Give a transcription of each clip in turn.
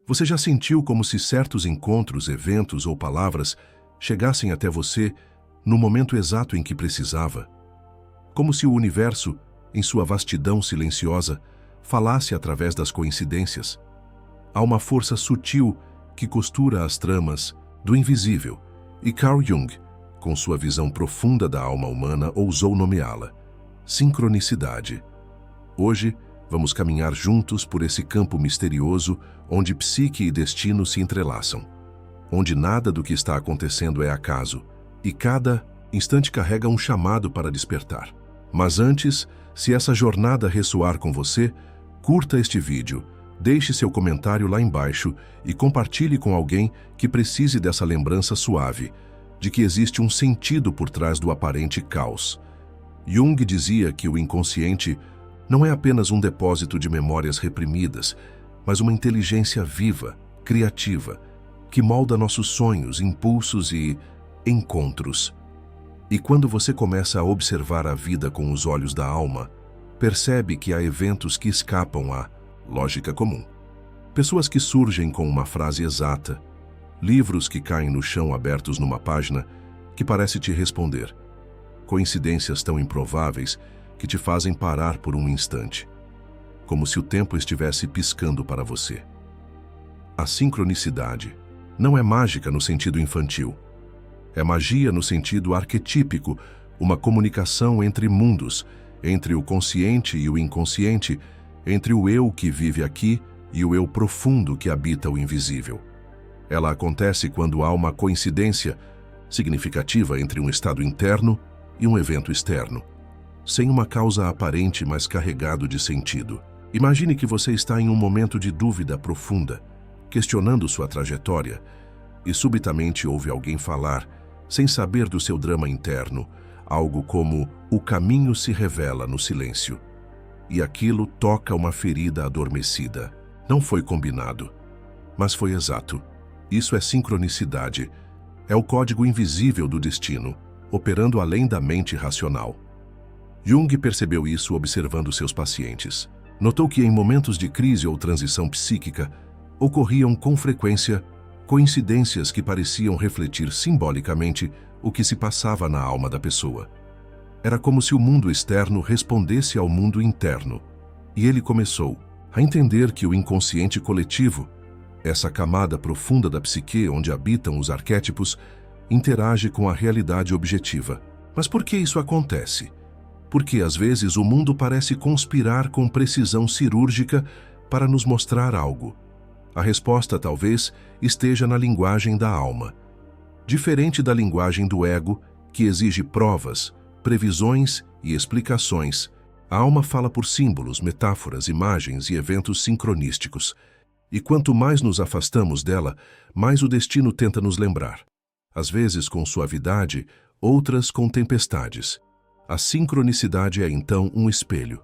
Você já sentiu como se certos encontros, eventos ou palavras chegassem até você no momento exato em que precisava? Como se o universo, em sua vastidão silenciosa, falasse através das coincidências? Há uma força sutil que costura as tramas do invisível, e Carl Jung, com sua visão profunda da alma humana, ousou nomeá-la sincronicidade. Hoje, vamos caminhar juntos por esse campo misterioso onde psique e destino se entrelaçam, onde nada do que está acontecendo é acaso, e cada instante carrega um chamado para despertar. Mas antes, se essa jornada ressoar com você, curta este vídeo, deixe seu comentário lá embaixo e compartilhe com alguém que precise dessa lembrança suave, de que existe um sentido por trás do aparente caos. Jung dizia que o inconsciente não é apenas um depósito de memórias reprimidas, mas uma inteligência viva, criativa, que molda nossos sonhos, impulsos e encontros. E quando você começa a observar a vida com os olhos da alma, percebe que há eventos que escapam à lógica comum. Pessoas que surgem com uma frase exata, livros que caem no chão abertos numa página que parece te responder, coincidências tão improváveis que te fazem parar por um instante, como se o tempo estivesse piscando para você. A sincronicidade não é mágica no sentido infantil. É magia no sentido arquetípico, uma comunicação entre mundos, entre o consciente e o inconsciente, entre o eu que vive aqui e o eu profundo que habita o invisível. Ela acontece quando há uma coincidência significativa entre um estado interno e um evento externo, sem uma causa aparente, mas carregado de sentido. Imagine que você está em um momento de dúvida profunda, questionando sua trajetória, e subitamente ouve alguém falar, sem saber do seu drama interno, algo como "o caminho se revela no silêncio". E aquilo toca uma ferida adormecida. Não foi combinado, mas foi exato. Isso é sincronicidade. É o código invisível do destino, operando além da mente racional. Jung percebeu isso observando seus pacientes. Notou que em momentos de crise ou transição psíquica, ocorriam com frequência coincidências que pareciam refletir simbolicamente o que se passava na alma da pessoa. Era como se o mundo externo respondesse ao mundo interno, e ele começou a entender que o inconsciente coletivo, essa camada profunda da psique onde habitam os arquétipos, interage com a realidade objetiva. Mas por que isso acontece? Porque às vezes o mundo parece conspirar com precisão cirúrgica para nos mostrar algo. A resposta talvez esteja na linguagem da alma. Diferente da linguagem do ego, que exige provas, previsões e explicações, a alma fala por símbolos, metáforas, imagens e eventos sincronísticos. E quanto mais nos afastamos dela, mais o destino tenta nos lembrar. Às vezes com suavidade, outras com tempestades. A sincronicidade é então um espelho.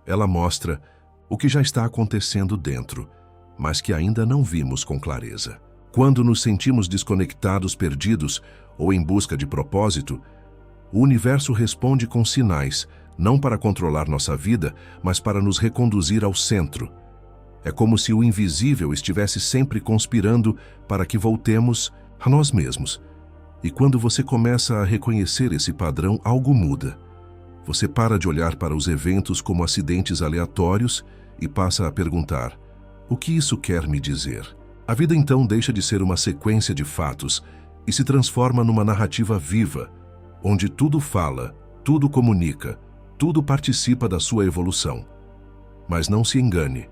Ela mostra o que já está acontecendo dentro, mas que ainda não vimos com clareza. Quando nos sentimos desconectados, perdidos ou em busca de propósito, o universo responde com sinais, não para controlar nossa vida, mas para nos reconduzir ao centro. É como se o invisível estivesse sempre conspirando para que voltemos a nós mesmos. E quando você começa a reconhecer esse padrão, algo muda. Você para de olhar para os eventos como acidentes aleatórios e passa a perguntar: o que isso quer me dizer? A vida então deixa de ser uma sequência de fatos e se transforma numa narrativa viva, onde tudo fala, tudo comunica, tudo participa da sua evolução. Mas não se engane.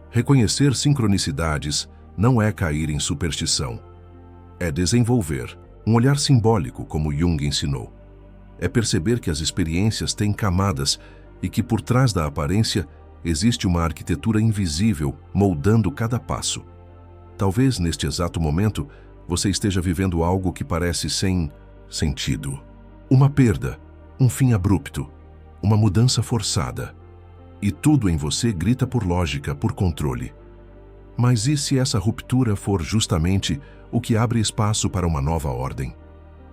Reconhecer sincronicidades não é cair em superstição. É desenvolver um olhar simbólico, como Jung ensinou. É perceber que as experiências têm camadas e que por trás da aparência existe uma arquitetura invisível moldando cada passo. Talvez neste exato momento você esteja vivendo algo que parece sem sentido. Uma perda, um fim abrupto, uma mudança forçada. E tudo em você grita por lógica, por controle. Mas e se essa ruptura for justamente o que abre espaço para uma nova ordem?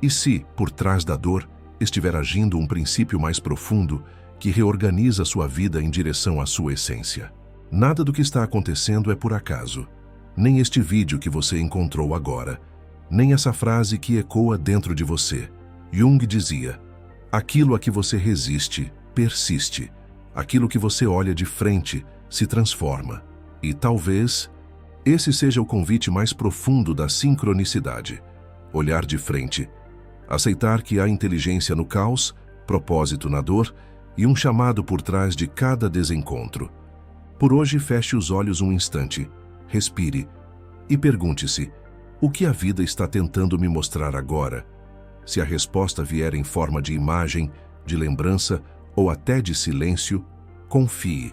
E se, por trás da dor, estiver agindo um princípio mais profundo que reorganiza sua vida em direção à sua essência? Nada do que está acontecendo é por acaso. nem este vídeo que você encontrou agora, nem essa frase que ecoa dentro de você. Jung dizia: aquilo a que você resiste, persiste. Aquilo que você olha de frente, se transforma. E talvez esse seja o convite mais profundo da sincronicidade. Olhar de frente. Aceitar que há inteligência no caos, propósito na dor e um chamado por trás de cada desencontro. Por hoje, feche os olhos um instante, respire e pergunte-se: o que a vida está tentando me mostrar agora? Se a resposta vier em forma de imagem, de lembrança ou até de silêncio, confie.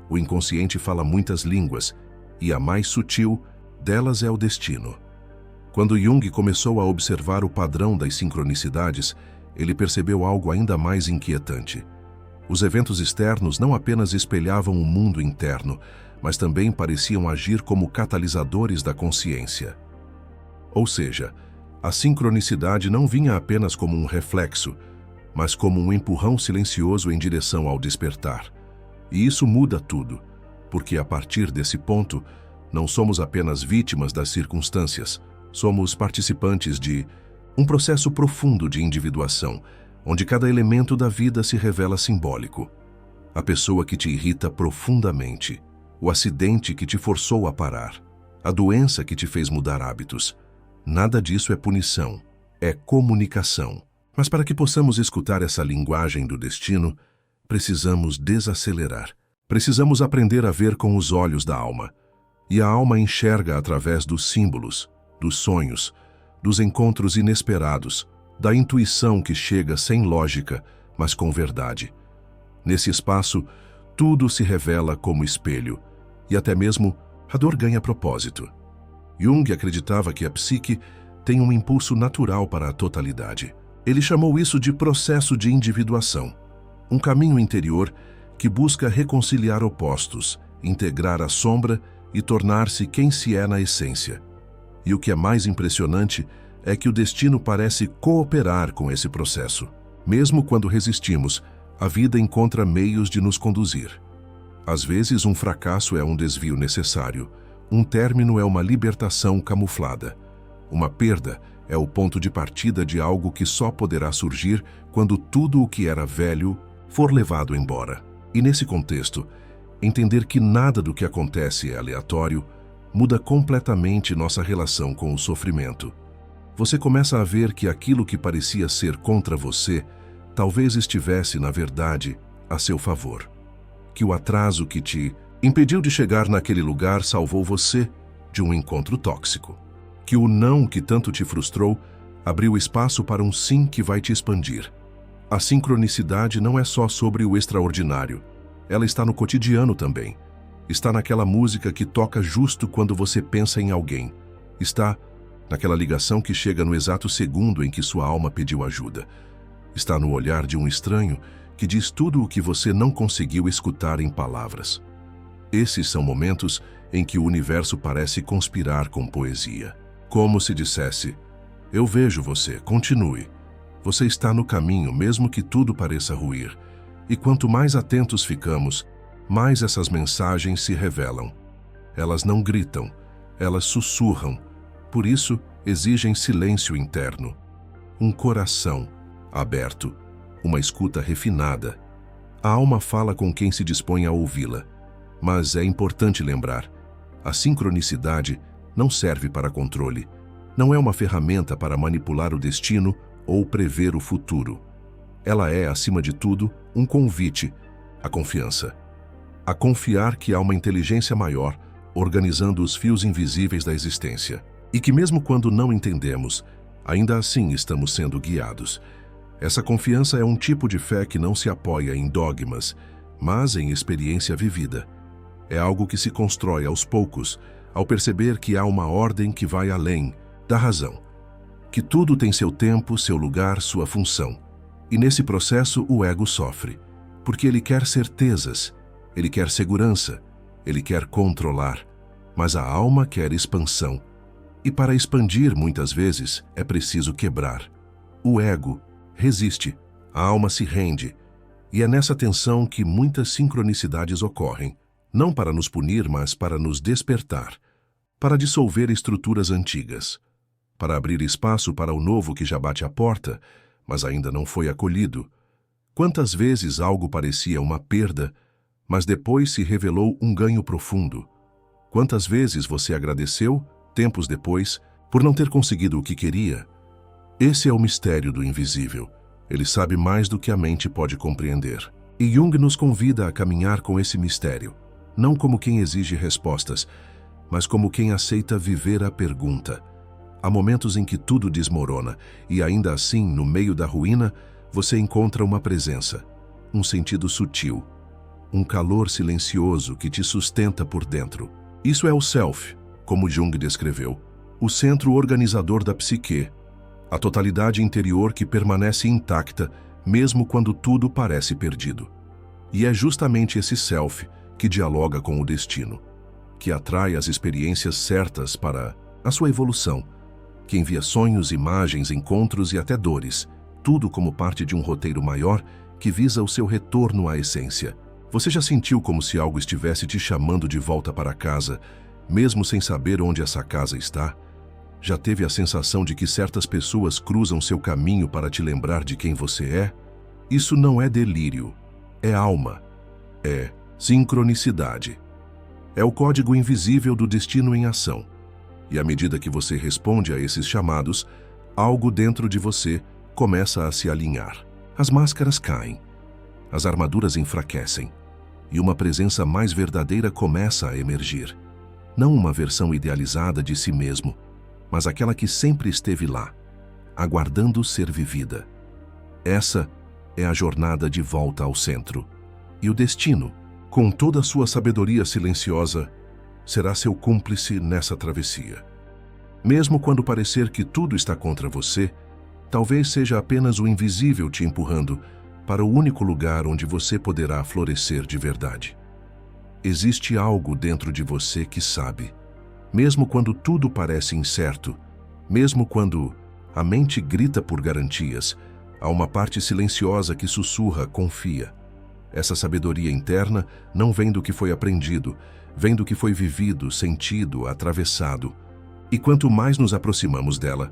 O inconsciente fala muitas línguas e a mais sutil delas é o destino. Quando Jung começou a observar o padrão das sincronicidades, ele percebeu algo ainda mais inquietante. Os eventos externos não apenas espelhavam o mundo interno, mas também pareciam agir como catalisadores da consciência. Ou seja, a sincronicidade não vinha apenas como um reflexo, mas como um empurrão silencioso em direção ao despertar. E isso muda tudo, porque a partir desse ponto, não somos apenas vítimas das circunstâncias, somos participantes de um processo profundo de individuação, onde cada elemento da vida se revela simbólico. A pessoa que te irrita profundamente, o acidente que te forçou a parar, a doença que te fez mudar hábitos. Nada disso é punição, é comunicação. Mas para que possamos escutar essa linguagem do destino, precisamos desacelerar. Precisamos aprender a ver com os olhos da alma. E a alma enxerga através dos símbolos, dos sonhos, dos encontros inesperados, da intuição que chega sem lógica, mas com verdade. Nesse espaço, tudo se revela como espelho, e até mesmo a dor ganha propósito. Jung acreditava que a psique tem um impulso natural para a totalidade. Ele chamou isso de processo de individuação, um caminho interior que busca reconciliar opostos, integrar a sombra e tornar-se quem se é na essência. E o que é mais impressionante é que o destino parece cooperar com esse processo. Mesmo quando resistimos, a vida encontra meios de nos conduzir. Às vezes, um fracasso é um desvio necessário, um término é uma libertação camuflada, uma perda é o ponto de partida de algo que só poderá surgir quando tudo o que era velho for levado embora. E nesse contexto, entender que nada do que acontece é aleatório muda completamente nossa relação com o sofrimento. Você começa a ver que aquilo que parecia ser contra você talvez estivesse, na verdade, a seu favor. Que o atraso que te impediu de chegar naquele lugar salvou você de um encontro tóxico. Que o não que tanto te frustrou abriu espaço para um sim que vai te expandir. A sincronicidade não é só sobre o extraordinário. Ela está no cotidiano também. Está naquela música que toca justo quando você pensa em alguém. Está naquela ligação que chega no exato segundo em que sua alma pediu ajuda. Está no olhar de um estranho que diz tudo o que você não conseguiu escutar em palavras. Esses são momentos em que o universo parece conspirar com poesia. Como se dissesse: eu vejo você, continue. Você está no caminho, mesmo que tudo pareça ruir. E quanto mais atentos ficamos, mais essas mensagens se revelam. Elas não gritam, elas sussurram. Por isso, exigem silêncio interno. Um coração aberto, uma escuta refinada. A alma fala com quem se dispõe a ouvi-la. Mas é importante lembrar, a sincronicidade não serve para controle. Não é uma ferramenta para manipular o destino ou prever o futuro. Ela é, acima de tudo, um convite à confiança. A confiar que há uma inteligência maior organizando os fios invisíveis da existência. E que mesmo quando não entendemos, ainda assim estamos sendo guiados. Essa confiança é um tipo de fé que não se apoia em dogmas, mas em experiência vivida. É algo que se constrói aos poucos, ao perceber que há uma ordem que vai além da razão. Que tudo tem seu tempo, seu lugar, sua função. E nesse processo o ego sofre, porque ele quer certezas, ele quer segurança, ele quer controlar, mas a alma quer expansão. E para expandir, muitas vezes, é preciso quebrar. O ego resiste, a alma se rende, e é nessa tensão que muitas sincronicidades ocorrem, não para nos punir, mas para nos despertar. para dissolver estruturas antigas, para abrir espaço para o novo que já bate à porta, mas ainda não foi acolhido. Quantas vezes algo parecia uma perda, mas depois se revelou um ganho profundo? Quantas vezes você agradeceu, tempos depois, por não ter conseguido o que queria? Esse é o mistério do invisível. Ele sabe mais do que a mente pode compreender. E Jung nos convida a caminhar com esse mistério, não como quem exige respostas, mas como quem aceita viver a pergunta. Há momentos em que tudo desmorona, e ainda assim, no meio da ruína, você encontra uma presença, um sentido sutil, um calor silencioso que te sustenta por dentro. Isso é o Self, como Jung descreveu, o centro organizador da psique, a totalidade interior que permanece intacta mesmo quando tudo parece perdido. E é justamente esse Self que dialoga com o destino, que atrai as experiências certas para a sua evolução, que envia sonhos, imagens, encontros e até dores, tudo como parte de um roteiro maior que visa o seu retorno à essência. Você já sentiu como se algo estivesse te chamando de volta para casa, mesmo sem saber onde essa casa está? Já teve a sensação de que certas pessoas cruzam seu caminho para te lembrar de quem você é? Isso não é delírio, é alma, é sincronicidade. É o código invisível do destino em ação. E à medida que você responde a esses chamados, algo dentro de você começa a se alinhar. As máscaras caem, as armaduras enfraquecem, e uma presença mais verdadeira começa a emergir. Não uma versão idealizada de si mesmo, mas aquela que sempre esteve lá, aguardando ser vivida. Essa é a jornada de volta ao centro. E o destino, com toda a sua sabedoria silenciosa, será seu cúmplice nessa travessia. Mesmo quando parecer que tudo está contra você, talvez seja apenas o invisível te empurrando para o único lugar onde você poderá florescer de verdade. Existe algo dentro de você que sabe, mesmo quando tudo parece incerto, mesmo quando a mente grita por garantias, há uma parte silenciosa que sussurra, confia. Essa sabedoria interna não vem do que foi aprendido, vem do que foi vivido, sentido, atravessado. E quanto mais nos aproximamos dela,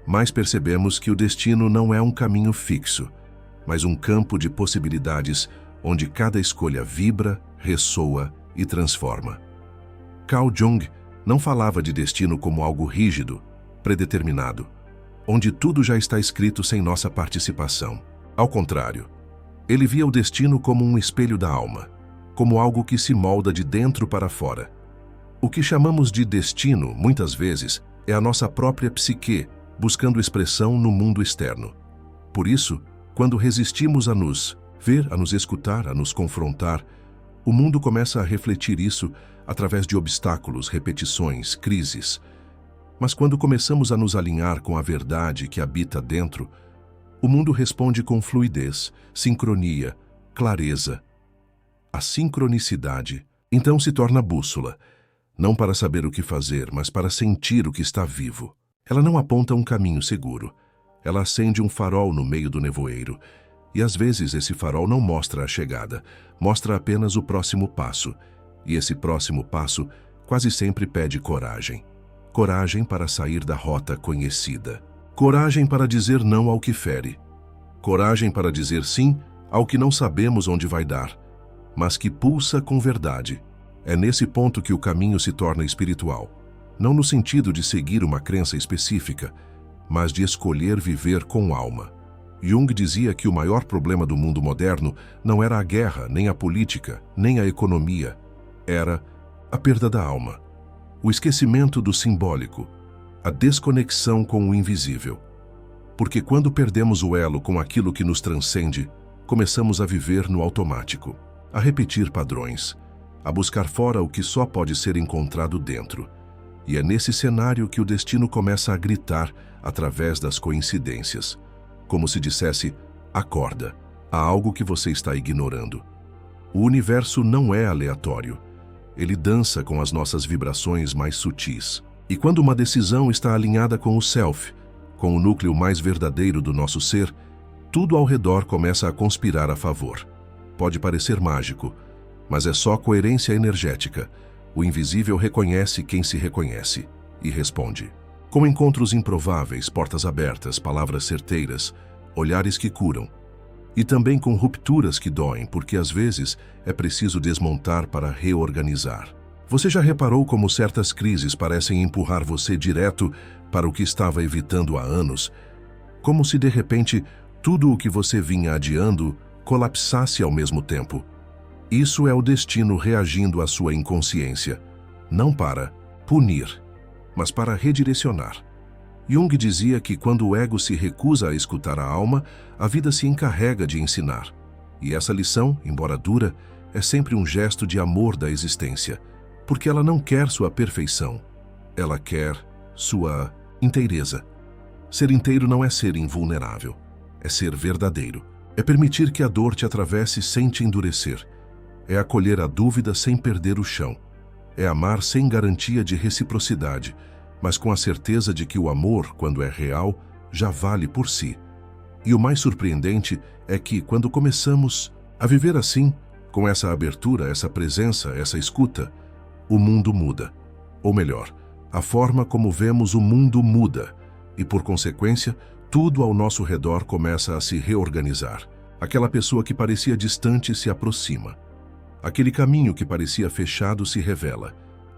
mais percebemos que o destino não é um caminho fixo, mas um campo de possibilidades onde cada escolha vibra, ressoa e transforma. Carl Jung não falava de destino como algo rígido, predeterminado, onde tudo já está escrito sem nossa participação. Ao contrário, ele via o destino como um espelho da alma, como algo que se molda de dentro para fora. O que chamamos de destino, muitas vezes, é a nossa própria psique, buscando expressão no mundo externo. Por isso, quando resistimos a nos ver, a nos escutar, a nos confrontar, o mundo começa a refletir isso através de obstáculos, repetições, crises. Mas quando começamos a nos alinhar com a verdade que habita dentro, o mundo responde com fluidez, sincronia, clareza. A sincronicidade, então, se torna bússola, não para saber o que fazer, mas para sentir o que está vivo. Ela não aponta um caminho seguro. Ela acende um farol no meio do nevoeiro. E às vezes esse farol não mostra a chegada, mostra apenas o próximo passo. E esse próximo passo quase sempre pede coragem. Coragem para sair da rota conhecida. Coragem para dizer não ao que fere. Coragem para dizer sim ao que não sabemos onde vai dar, mas que pulsa com verdade. É nesse ponto que o caminho se torna espiritual. Não no sentido de seguir uma crença específica, mas de escolher viver com alma. Jung dizia que o maior problema do mundo moderno não era a guerra, nem a política, nem a economia. Era a perda da alma, o esquecimento do simbólico, a desconexão com o invisível. Porque quando perdemos o elo com aquilo que nos transcende, começamos a viver no automático, a repetir padrões, a buscar fora o que só pode ser encontrado dentro. E é nesse cenário que o destino começa a gritar através das coincidências, como se dissesse: acorda, há algo que você está ignorando. O universo não é aleatório. Ele dança com as nossas vibrações mais sutis. E quando uma decisão está alinhada com o Self, com o núcleo mais verdadeiro do nosso ser, tudo ao redor começa a conspirar a favor. Pode parecer mágico, mas é só coerência energética, O invisível reconhece quem se reconhece e responde. Com encontros improváveis, portas abertas, palavras certeiras, olhares que curam. E também com rupturas que doem, porque às vezes é preciso desmontar para reorganizar. Você já reparou como certas crises parecem empurrar você direto para o que estava evitando há anos? Como se de repente tudo o que você vinha adiando colapsasse ao mesmo tempo. Isso é o destino reagindo à sua inconsciência, não para punir, mas para redirecionar. Jung dizia que quando o ego se recusa a escutar a alma, a vida se encarrega de ensinar. E essa lição, embora dura, é sempre um gesto de amor da existência, porque ela não quer sua perfeição, ela quer sua inteireza. Ser inteiro não é ser invulnerável, é ser verdadeiro. É permitir que a dor te atravesse sem te endurecer. É acolher a dúvida sem perder o chão. É amar sem garantia de reciprocidade, mas com a certeza de que o amor, quando é real, já vale por si. E o mais surpreendente é que, quando começamos a viver assim, com essa abertura, essa presença, essa escuta, o mundo muda. Ou melhor, a forma como vemos o mundo muda, e por consequência, tudo ao nosso redor começa a se reorganizar. Aquela pessoa que parecia distante se aproxima. Aquele caminho que parecia fechado se revela.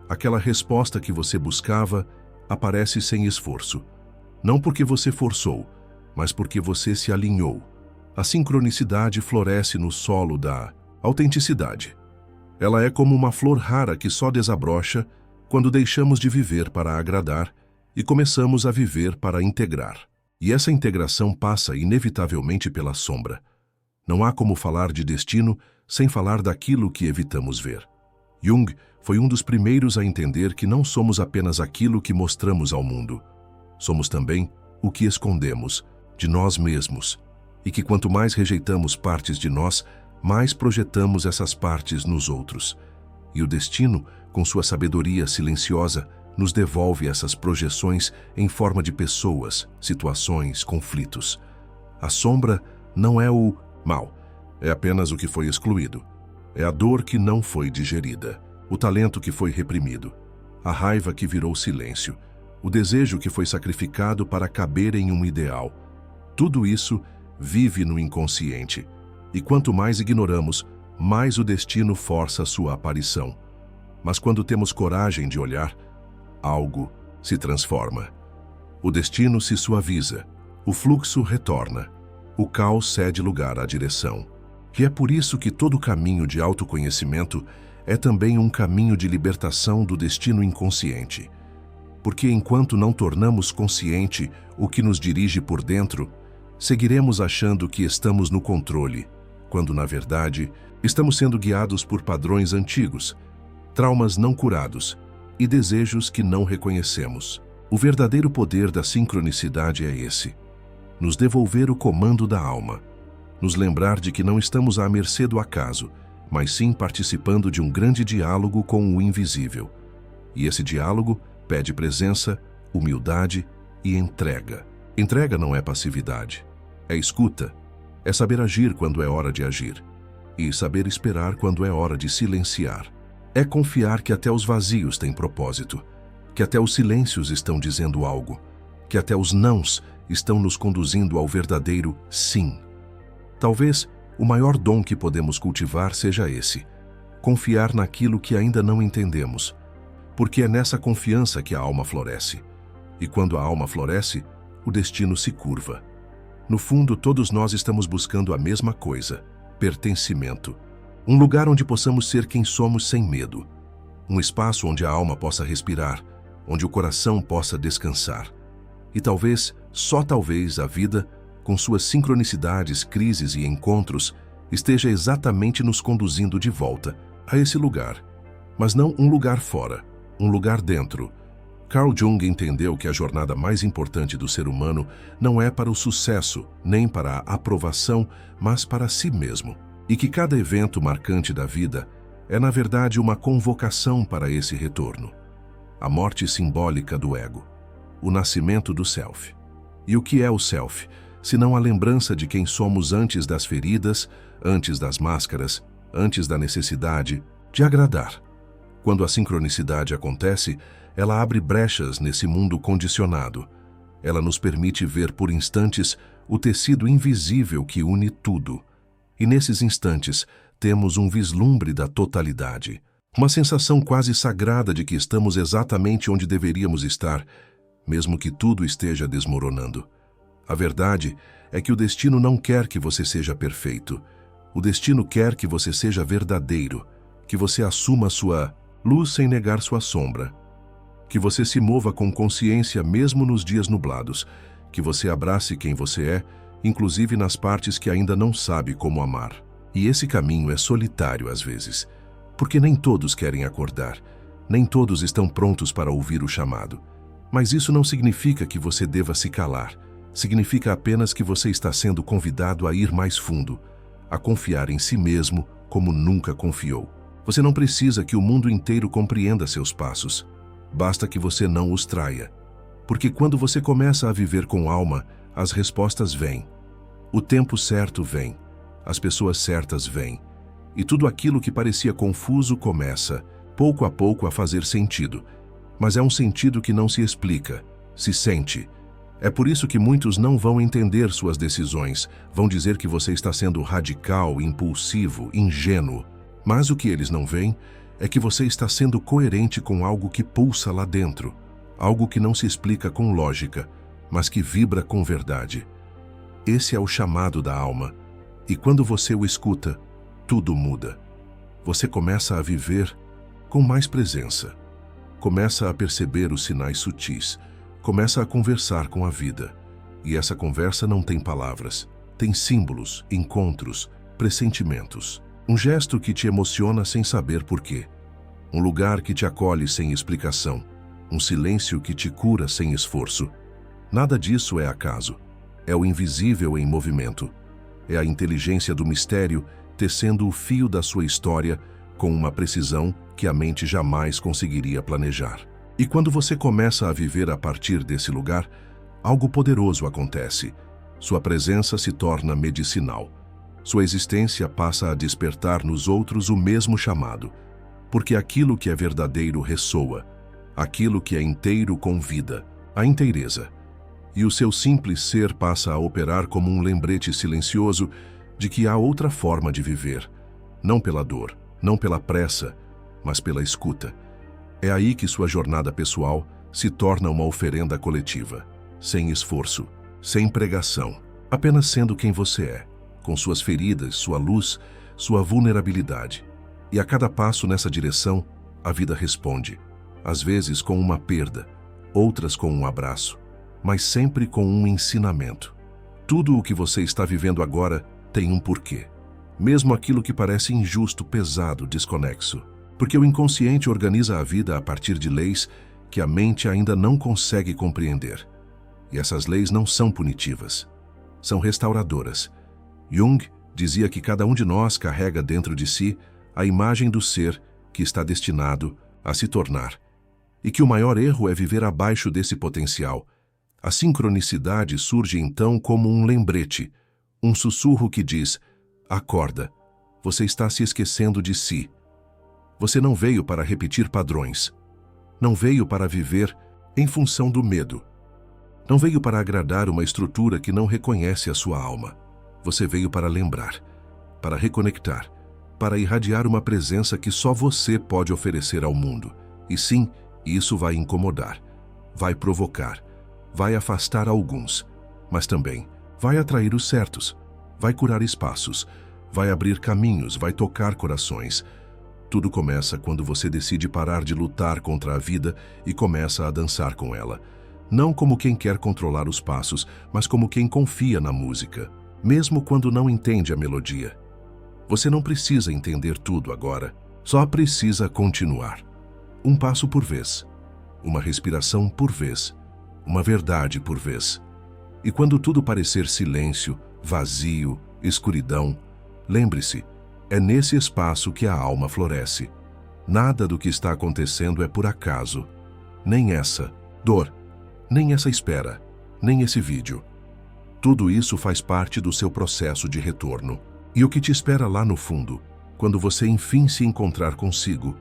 Aquela resposta que você buscava aparece sem esforço. Não porque você forçou, mas porque você se alinhou. A sincronicidade floresce no solo da autenticidade. Ela é como uma flor rara que só desabrocha quando deixamos de viver para agradar e começamos a viver para integrar. E essa integração passa inevitavelmente pela sombra. Não há como falar de destino sem falar daquilo que evitamos ver. Jung foi um dos primeiros a entender que não somos apenas aquilo que mostramos ao mundo. Somos também o que escondemos de nós mesmos, e que quanto mais rejeitamos partes de nós, mais projetamos essas partes nos outros. E o destino, com sua sabedoria silenciosa, nos devolve essas projeções em forma de pessoas, situações, conflitos. A sombra não é o mal, é apenas o que foi excluído. É a dor que não foi digerida, o talento que foi reprimido, a raiva que virou silêncio, o desejo que foi sacrificado para caber em um ideal. Tudo isso vive no inconsciente, e quanto mais ignoramos, mais o destino força sua aparição. Mas quando temos coragem de olhar, algo se transforma. O destino se suaviza, o fluxo retorna, o caos cede lugar à direção. E é por isso que todo caminho de autoconhecimento é também um caminho de libertação do destino inconsciente. Porque enquanto não tornamos consciente o que nos dirige por dentro, seguiremos achando que estamos no controle, quando na verdade estamos sendo guiados por padrões antigos, traumas não curados e desejos que não reconhecemos. O verdadeiro poder da sincronicidade é esse: nos devolver o comando da alma, nos lembrar de que não estamos à mercê do acaso, mas sim participando de um grande diálogo com o invisível. E esse diálogo pede presença, humildade e entrega. Entrega não é passividade, é escuta, é saber agir quando é hora de agir, e saber esperar quando é hora de silenciar. É confiar que até os vazios têm propósito, que até os silêncios estão dizendo algo, que até os nãos estão nos conduzindo ao verdadeiro sim. Talvez o maior dom que podemos cultivar seja esse: confiar naquilo que ainda não entendemos, porque é nessa confiança que a alma floresce. E quando a alma floresce, o destino se curva. No fundo, todos nós estamos buscando a mesma coisa: pertencimento. Um lugar onde possamos ser quem somos sem medo. Um espaço onde a alma possa respirar, onde o coração possa descansar. E talvez, só talvez, a vida, com suas sincronicidades, crises e encontros, esteja exatamente nos conduzindo de volta a esse lugar. Mas não um lugar fora, um lugar dentro. Carl Jung entendeu que a jornada mais importante do ser humano não é para o sucesso, nem para a aprovação, mas para si mesmo. E que cada evento marcante da vida é, na verdade, uma convocação para esse retorno. A morte simbólica do ego, o nascimento do self. E o que é o self, senão a lembrança de quem somos antes das feridas, antes das máscaras, antes da necessidade de agradar? Quando a sincronicidade acontece, ela abre brechas nesse mundo condicionado. Ela nos permite ver por instantes o tecido invisível que une tudo. E nesses instantes, temos um vislumbre da totalidade. Uma sensação quase sagrada de que estamos exatamente onde deveríamos estar, mesmo que tudo esteja desmoronando. A verdade é que o destino não quer que você seja perfeito. O destino quer que você seja verdadeiro, que você assuma sua luz sem negar sua sombra, que você se mova com consciência mesmo nos dias nublados, que você abrace quem você é, inclusive nas partes que ainda não sabe como amar. E esse caminho é solitário às vezes, porque nem todos querem acordar, nem todos estão prontos para ouvir o chamado. Mas isso não significa que você deva se calar, significa apenas que você está sendo convidado a ir mais fundo, a confiar em si mesmo como nunca confiou. Você não precisa que o mundo inteiro compreenda seus passos. Basta que você não os traia. Porque quando você começa a viver com alma, as respostas vêm. O tempo certo vem. As pessoas certas vêm. E tudo aquilo que parecia confuso começa, pouco a pouco, a fazer sentido. Mas é um sentido que não se explica, se sente. É por isso que muitos não vão entender suas decisões, vão dizer que você está sendo radical, impulsivo, ingênuo. Mas o que eles não veem é que você está sendo coerente com algo que pulsa lá dentro, algo que não se explica com lógica, mas que vibra com verdade. Esse é o chamado da alma, e quando você o escuta, tudo muda. Você começa a viver com mais presença, começa a perceber os sinais sutis, começa a conversar com a vida. E essa conversa não tem palavras, tem símbolos, encontros, pressentimentos. Um gesto que te emociona sem saber porquê. Um lugar que te acolhe sem explicação. Um silêncio que te cura sem esforço. Nada disso é acaso. É o invisível em movimento. É a inteligência do mistério tecendo o fio da sua história com uma precisão que a mente jamais conseguiria planejar. E quando você começa a viver a partir desse lugar, algo poderoso acontece. Sua presença se torna medicinal. Sua existência passa a despertar nos outros o mesmo chamado, porque aquilo que é verdadeiro ressoa, aquilo que é inteiro convida, a inteireza. E o seu simples ser passa a operar como um lembrete silencioso de que há outra forma de viver, não pela dor, não pela pressa, mas pela escuta. É aí que sua jornada pessoal se torna uma oferenda coletiva, sem esforço, sem pregação, apenas sendo quem você é, com suas feridas, sua luz, sua vulnerabilidade. E a cada passo nessa direção, a vida responde, às vezes com uma perda, outras com um abraço, mas sempre com um ensinamento. Tudo o que você está vivendo agora tem um porquê. Mesmo aquilo que parece injusto, pesado, desconexo. Porque o inconsciente organiza a vida a partir de leis que a mente ainda não consegue compreender. E essas leis não são punitivas, são restauradoras. Jung dizia que cada um de nós carrega dentro de si a imagem do ser que está destinado a se tornar. E que o maior erro é viver abaixo desse potencial. A sincronicidade surge então como um lembrete, um sussurro que diz: acorda, você está se esquecendo de si. Você não veio para repetir padrões. Não veio para viver em função do medo. Não veio para agradar uma estrutura que não reconhece a sua alma. Você veio para lembrar, para reconectar, para irradiar uma presença que só você pode oferecer ao mundo. E sim, isso vai incomodar, vai provocar, vai afastar alguns, mas também vai atrair os certos, vai curar espaços, vai abrir caminhos, vai tocar corações. Tudo começa quando você decide parar de lutar contra a vida e começa a dançar com ela. Não como quem quer controlar os passos, mas como quem confia na música, mesmo quando não entende a melodia. Você não precisa entender tudo agora, só precisa continuar. Um passo por vez, uma respiração por vez, uma verdade por vez. E quando tudo parecer silêncio, vazio, escuridão, lembre-se, é nesse espaço que a alma floresce. Nada do que está acontecendo é por acaso. Nem essa dor, nem essa espera, nem esse vídeo. Tudo isso faz parte do seu processo de retorno. E o que te espera lá no fundo, quando você enfim se encontrar consigo,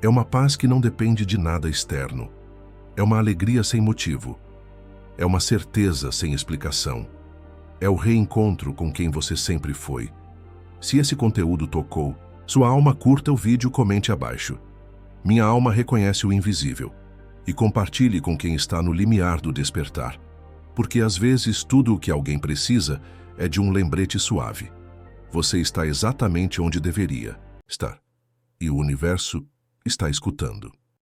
É uma paz que não depende de nada externo. É uma alegria sem motivo. É uma certeza sem explicação. É o reencontro com quem você sempre foi. Se esse conteúdo tocou, sua alma, curta o vídeo, comente abaixo. Minha alma reconhece o invisível. E compartilhe com quem está no limiar do despertar. Porque às vezes tudo o que alguém precisa é de um lembrete suave. Você está exatamente onde deveria estar. E o universo está escutando.